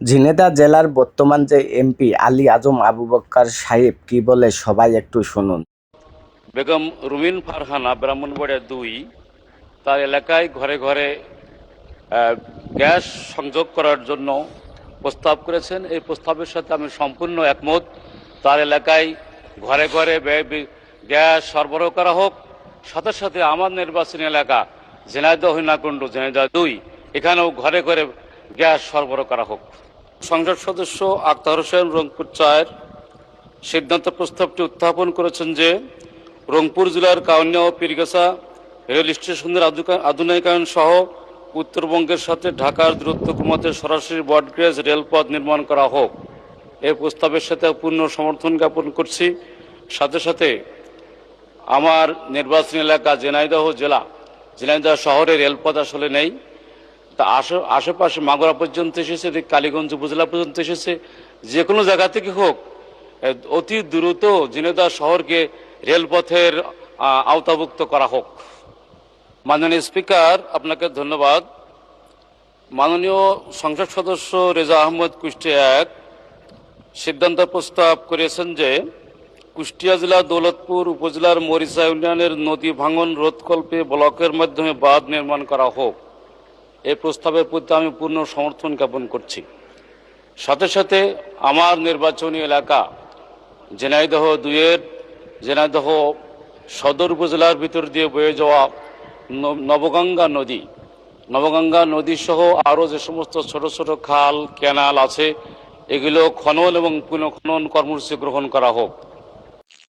ঝিনেদা জেলার বর্তমান যে এমপি আলী আজম আবু বক্কর সাহেব কি বলে সবাই একটু শুনুন। বেগম রুমিন ফারহানা ব্রাহ্মণবাড়িয়া ২ তার এলাকায় ঘরে ঘরে গ্যাস সংযোগ করার জন্য প্রস্তাব করেছেন। এই প্রস্তাবের সাথে আমি সম্পূর্ণ একমত। তার এলাকায় ঘরে ঘরে গ্যাস সরবরাহ করা হোক। সাথে সাথে আমার নির্বাচনী এলাকা ঝিনাইদহ হীরাকুণ্ড ঝিনাইদহ ২ এখানেও ঘরে ঘরে গ্যাস সরবরাহ করা হোক। সংসদ সদস্য আক্তার হোসেন রংপুর ৪ সিদ্ধান্ত প্রস্তাবটি উত্থাপন করেছেন যে রংপুর জেলার কাউনিয়া ও পীরগাছা রেল স্টেশনের আধুনিকায়ন সহ উত্তরবঙ্গের সাথে ঢাকার দূরত্ব কমাতে সরাসরি ব্রডগেজ রেলপথ নির্মাণ করা হোক। এই প্রস্তাবের সাথে পূর্ণ সমর্থন জ্ঞাপন করছি। সাথে সাথে আমার নির্বাচনী এলাকা ঝিনাইদহ জেলা, ঝিনাইদহ শহরে রেলপথ আসলে নেই। তা আশেপাশে মাগুরা পর্যন্ত এসেছে, কালীগঞ্জ উপজেলা পর্যন্ত এসেছে। যে কোনো জায়গা থেকে হোক অতি দ্রুত ঝিনাইদহ শহরকে রেলপথের আওতাভুক্ত করা হোক। মাননীয় স্পিকার, আপনাকে ধন্যবাদ। মাননীয় সংসদ সদস্য রেজা আহমদ কুষ্টিয়া ১ সিদ্ধান্ত প্রস্তাব করেছেন যে কুষ্টিয়া জেলার দৌলতপুর উপজেলার মরিচা ইউনিয়নের নদী ভাঙন রোধকল্পে ব্লকের মাধ্যমে বাঁধ নির্মাণ করা হোক। এই প্রস্তাবের প্রতি আমি পূর্ণ সমর্থন জ্ঞাপন করছি। সাথে সাথে আমার নির্বাচনী এলাকা ঝিনাইদহ ২-এর ঝিনাইদহ সদর উপজেলার ভিতর দিয়ে বয়ে যাওয়া নবগঙ্গা নদী সহ আরও যে সমস্ত ছোট ছোট খাল ক্যানাল আছে এগুলো খনন এবং পুনঃখনন কর্মসূচি গ্রহণ করা হোক।